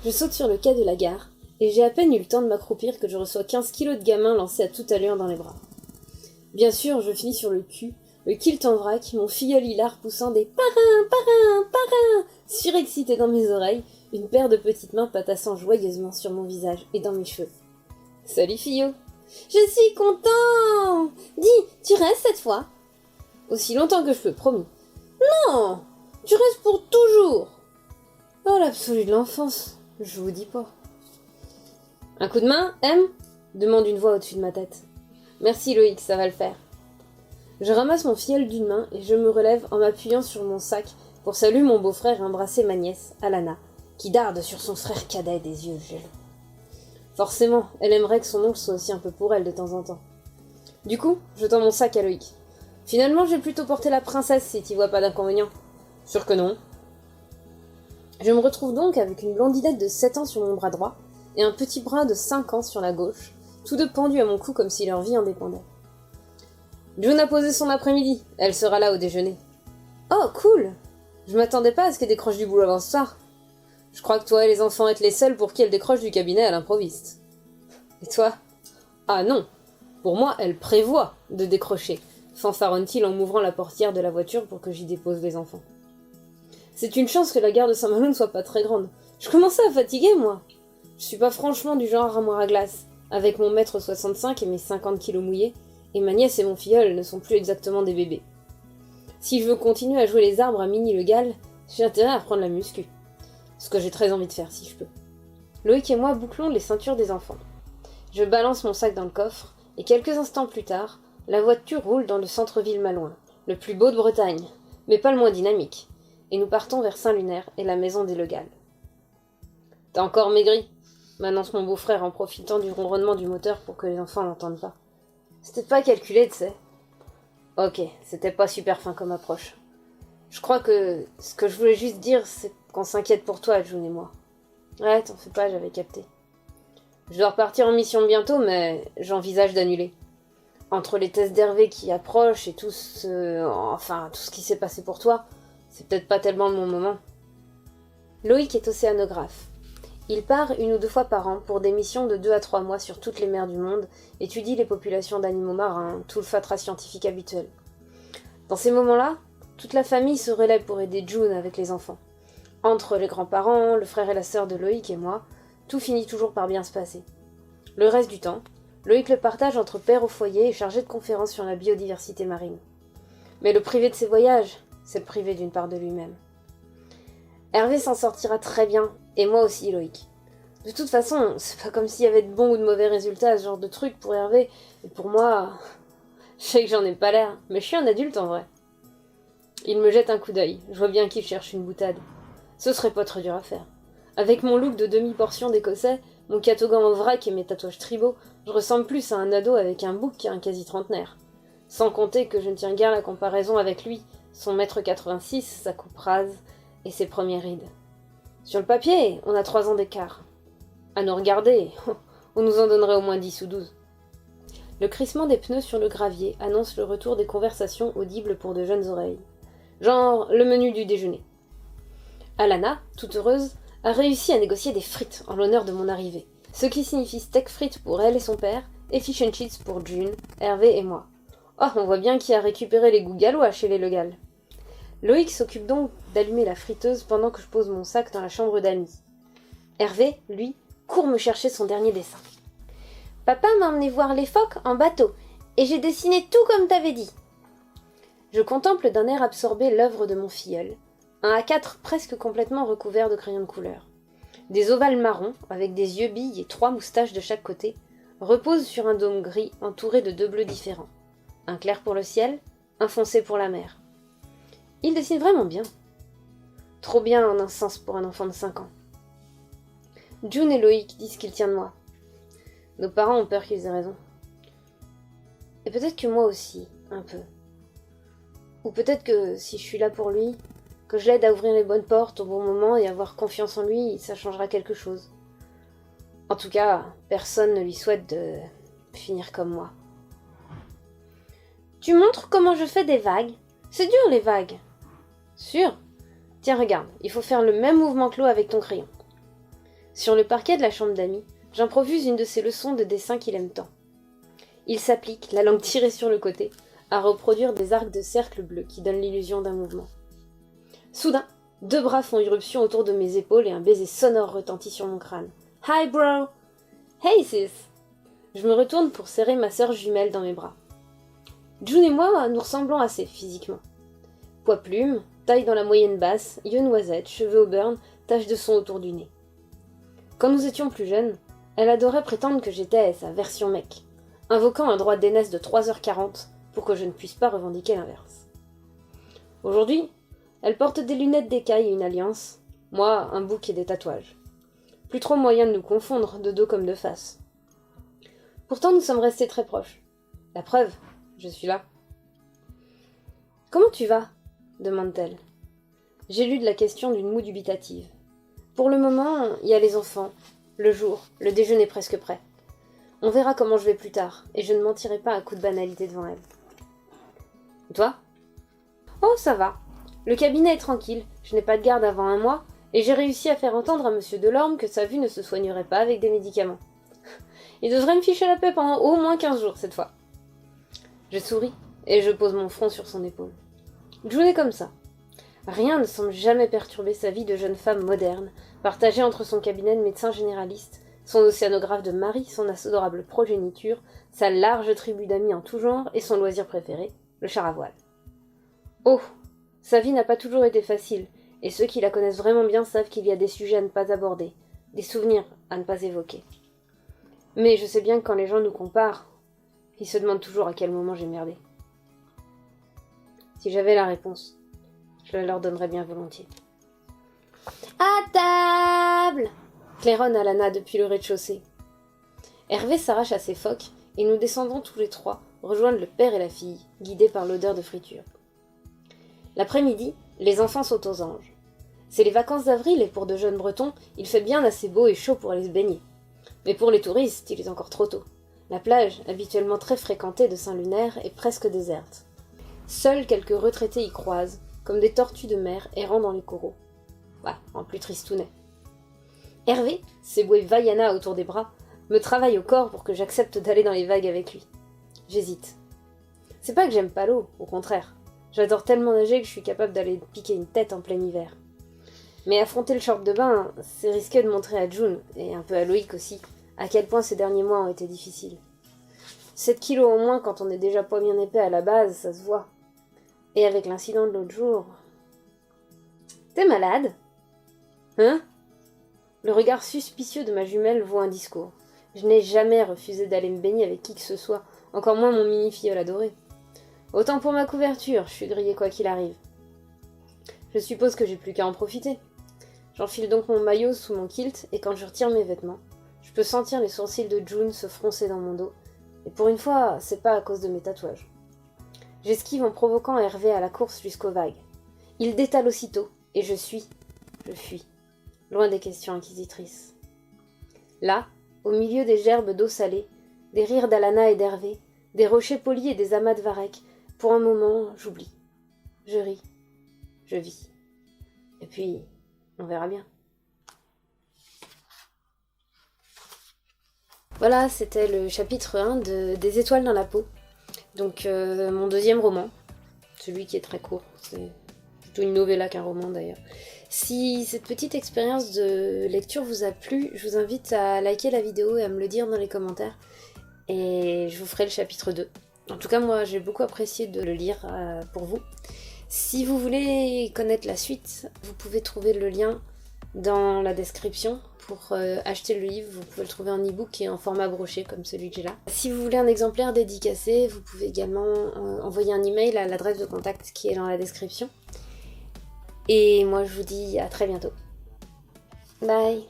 Je saute sur le quai de la gare, et j'ai à peine eu le temps de m'accroupir que je reçois 15 kilos de gamins lancés à toute allure dans les bras. Bien sûr, je finis sur le cul, le kilt en vrac, mon filleul hilar poussant des « parrain, parrain, parrain » surexcité dans mes oreilles, une paire de petites mains patassant joyeusement sur mon visage et dans mes cheveux. « Salut fillot !»« Je suis content ! Dis, tu restes cette fois ?»« Aussi longtemps que je peux, promis. »« Non, tu restes pour toujours !»« Oh, l'absolu de l'enfance, je vous dis pas. »« Un coup de main, M ?» demande une voix au-dessus de ma tête. « Merci Loïc, ça va le faire. » Je ramasse mon filleul d'une main et je me relève en m'appuyant sur mon sac pour saluer mon beau-frère et embrasser ma nièce, Alana, qui darde sur son frère cadet des yeux jaloux. Forcément, elle aimerait que son oncle soit aussi un peu pour elle de temps en temps. Du coup, je tends mon sac à Loïc. Finalement, je vais plutôt porter la princesse si t'y vois pas d'inconvénient. Sûr que non. Je me retrouve donc avec une blondinette de 7 ans sur mon bras droit et un petit bras de 5 ans sur la gauche, tous deux pendus à mon cou comme si leur vie en dépendait. June a posé son après-midi, elle sera là au déjeuner. Oh, cool! Je m'attendais pas à ce qu'elle décroche du boulot avant ce soir. Je crois que toi et les enfants êtes les seuls pour qui elle décroche du cabinet à l'improviste. Et toi? Ah non! Pour moi, elle prévoit de décrocher, fanfaronne-t-il en m'ouvrant la portière de la voiture pour que j'y dépose les enfants. C'est une chance que la gare de Saint-Malo ne soit pas très grande. Je commençais à fatiguer, moi. Je suis pas franchement du genre armoire à glace, avec mon 1m65 et mes 50 kilos mouillés, et ma nièce et mon filleul ne sont plus exactement des bébés. Si je veux continuer à jouer les arbres à Mini-le-Gal, j'ai intérêt à reprendre la muscu. Ce que j'ai très envie de faire si je peux. Loïc et moi bouclons les ceintures des enfants. Je balance mon sac dans le coffre, et quelques instants plus tard, la voiture roule dans le centre-ville malouin, le plus beau de Bretagne, mais pas le moins dynamique, et nous partons vers Saint-Lunaire et la maison des Le Gall. « T'as encore maigri ?» m'annonce mon beau-frère en profitant du ronronnement du moteur pour que les enfants l'entendent pas. C'était pas calculé, tu sais. Ok, c'était pas super fin comme approche. Je crois que ce que je voulais juste dire, c'est qu'on s'inquiète pour toi, June et moi. Ouais, t'en fais pas, j'avais capté. Je dois repartir en mission bientôt, mais j'envisage d'annuler. Entre les tests d'Hervé qui approchent et tout ce qui s'est passé pour toi, c'est peut-être pas tellement le bon moment. Loïc est océanographe. Il part 1 ou 2 fois par an pour des missions de 2 à 3 mois sur toutes les mers du monde, étudie les populations d'animaux marins, tout le fatras scientifique habituel. Dans ces moments-là, toute la famille se relève pour aider June avec les enfants. Entre les grands-parents, le frère et la sœur de Loïc et moi, tout finit toujours par bien se passer. Le reste du temps, Loïc le partage entre père au foyer et chargé de conférences sur la biodiversité marine. Mais le privé de ses voyages, c'est le privé d'une part de lui-même. Hervé s'en sortira très bien, et moi aussi, Loïc. De toute façon, c'est pas comme s'il y avait de bons ou de mauvais résultats à ce genre de truc pour Hervé, et pour moi, je sais que j'en ai pas l'air, mais je suis un adulte en vrai. Il me jette un coup d'œil, je vois bien qu'il cherche une boutade. Ce serait pas trop dur à faire. Avec mon look de demi-portion d'écossais, mon catogan en vrac et mes tatouages tribaux, je ressemble plus à un ado avec un bouc qu'à un quasi-trentenaire. Sans compter que je ne tiens guère la comparaison avec lui, son 1m86, sa coupe rase et ses premières rides. Sur le papier, on a 3 ans d'écart. À nous regarder, on nous en donnerait au moins 10 ou 12. Le crissement des pneus sur le gravier annonce le retour des conversations audibles pour de jeunes oreilles. Genre le menu du déjeuner. Alana, toute heureuse, a réussi à négocier des frites en l'honneur de mon arrivée, ce qui signifie steak frites pour elle et son père, et fish and chips pour June, Hervé et moi. Oh, on voit bien qui a récupéré les goûts gallois chez les Le Gall. Loïc s'occupe donc d'allumer la friteuse pendant que je pose mon sac dans la chambre d'amis. Hervé, lui, court me chercher son dernier dessin. « Papa m'a emmené voir les phoques en bateau, et j'ai dessiné tout comme t'avais dit. » Je contemple d'un air absorbé l'œuvre de mon filleul, un A4 presque complètement recouvert de crayons de couleur. Des ovales marrons, avec des yeux billes et 3 moustaches de chaque côté, reposent sur un dôme gris entouré de 2 bleus différents. Un clair pour le ciel, un foncé pour la mer. Il dessine vraiment bien. Trop bien en un sens pour un enfant de 5 ans. June et Loïc disent qu'il tient de moi. Nos parents ont peur qu'ils aient raison. Et peut-être que moi aussi, un peu. Ou peut-être que si je suis là pour lui, que je l'aide à ouvrir les bonnes portes au bon moment et avoir confiance en lui, ça changera quelque chose. En tout cas, personne ne lui souhaite de finir comme moi. Tu montres comment je fais des vagues? C'est dur les vagues. Sûr? Tiens, regarde, il faut faire le même mouvement que l'eau avec ton crayon. Sur le parquet de la chambre d'amis, j'improvise une de ces leçons de dessin qu'il aime tant. Il s'applique, la langue tirée sur le côté, à reproduire des arcs de cercle bleus qui donnent l'illusion d'un mouvement. Soudain, 2 bras font irruption autour de mes épaules et un baiser sonore retentit sur mon crâne. « Hi, bro !»« Hey, sis !» Je me retourne pour serrer ma sœur jumelle dans mes bras. June et moi, nous ressemblons assez physiquement. Poids plume, taille dans la moyenne basse, yeux noisettes, cheveux au burn, taches de son autour du nez. Quand nous étions plus jeunes, elle adorait prétendre que j'étais sa version mec, invoquant un droit d'aînesse de 3h40 pour que je ne puisse pas revendiquer l'inverse. Aujourd'hui, elle porte des lunettes d'écaille et une alliance, moi un bouc et des tatouages. Plus trop moyen de nous confondre, de dos comme de face. Pourtant nous sommes restés très proches. La preuve, je suis là. « Comment tu vas ?» demande-t-elle. J'élude la question d'une moue dubitative. Pour le moment, il y a les enfants, le jour, le déjeuner presque prêt. On verra comment je vais plus tard, et je ne mentirai pas à coup de banalité devant elle. Et toi ? Oh, ça va. Le cabinet est tranquille, je n'ai pas de garde avant 1 mois, et j'ai réussi à faire entendre à monsieur Delorme que sa vue ne se soignerait pas avec des médicaments. Il devrait me ficher la paix pendant au moins 15 jours cette fois. Je souris, et je pose mon front sur son épaule. June est comme ça. Rien ne semble jamais perturber sa vie de jeune femme moderne, partagée entre son cabinet de médecin généraliste, son océanographe de mari, son adorable progéniture, sa large tribu d'amis en tout genre et son loisir préféré, le char à voile. Oh, sa vie n'a pas toujours été facile, et ceux qui la connaissent vraiment bien savent qu'il y a des sujets à ne pas aborder, des souvenirs à ne pas évoquer. Mais je sais bien que quand les gens nous comparent, ils se demandent toujours à quel moment j'ai merdé. Si j'avais la réponse, je la leur donnerais bien volontiers. « À table !» claironne Alana depuis le rez-de-chaussée. Hervé s'arrache à ses phoques et nous descendons tous les 3, rejoindre le père et la fille, guidés par l'odeur de friture. L'après-midi, les enfants sont aux anges. C'est les vacances d'avril et pour de jeunes Bretons, il fait bien assez beau et chaud pour aller se baigner. Mais pour les touristes, il est encore trop tôt. La plage, habituellement très fréquentée de Saint-Lunaire, est presque déserte. Seuls quelques retraités y croisent, comme des tortues de mer errant dans les coraux. Ouais, en plus tristounet. Hervé, s'éboué Vaiana autour des bras, me travaille au corps pour que j'accepte d'aller dans les vagues avec lui. J'hésite. C'est pas que j'aime pas l'eau, au contraire. J'adore tellement nager que je suis capable d'aller piquer une tête en plein hiver. Mais affronter le short de bain, c'est risqué de montrer à June, et un peu à Loïc aussi, à quel point ces derniers mois ont été difficiles. 7 kilos en moins quand on est déjà pas bien épais à la base, ça se voit. Et avec l'incident de l'autre jour... T'es malade ? Hein ? Le regard suspicieux de ma jumelle vaut un discours. Je n'ai jamais refusé d'aller me baigner avec qui que ce soit, encore moins mon mini-filleul adoré. Autant pour ma couverture, je suis grillée quoi qu'il arrive. Je suppose que j'ai plus qu'à en profiter. J'enfile donc mon maillot sous mon kilt, et quand je retire mes vêtements, je peux sentir les sourcils de June se froncer dans mon dos, et pour une fois, c'est pas à cause de mes tatouages. J'esquive en provoquant Hervé à la course jusqu'aux vagues. Il détale aussitôt, et je fuis, loin des questions inquisitrices. Là, au milieu des gerbes d'eau salée, des rires d'Alana et d'Hervé, des rochers polis et des amas de varech, pour un moment, j'oublie. Je ris, je vis. Et puis, on verra bien. Voilà, c'était le chapitre 1 des étoiles dans la peau. Donc, mon 2e roman, celui qui est très court, c'est plutôt une novella qu'un roman d'ailleurs. Si cette petite expérience de lecture vous a plu, je vous invite à liker la vidéo et à me le dire dans les commentaires. Et je vous ferai le chapitre 2. En tout cas, moi, j'ai beaucoup apprécié de le lire pour vous. Si vous voulez connaître la suite, vous pouvez trouver le lien dans la description pour acheter le livre. Vous pouvez le trouver en e-book et en format broché comme celui que j'ai là. Si vous voulez un exemplaire dédicacé, vous pouvez également envoyer un email à l'adresse de contact qui est dans la description. Et moi je vous dis à très bientôt. Bye.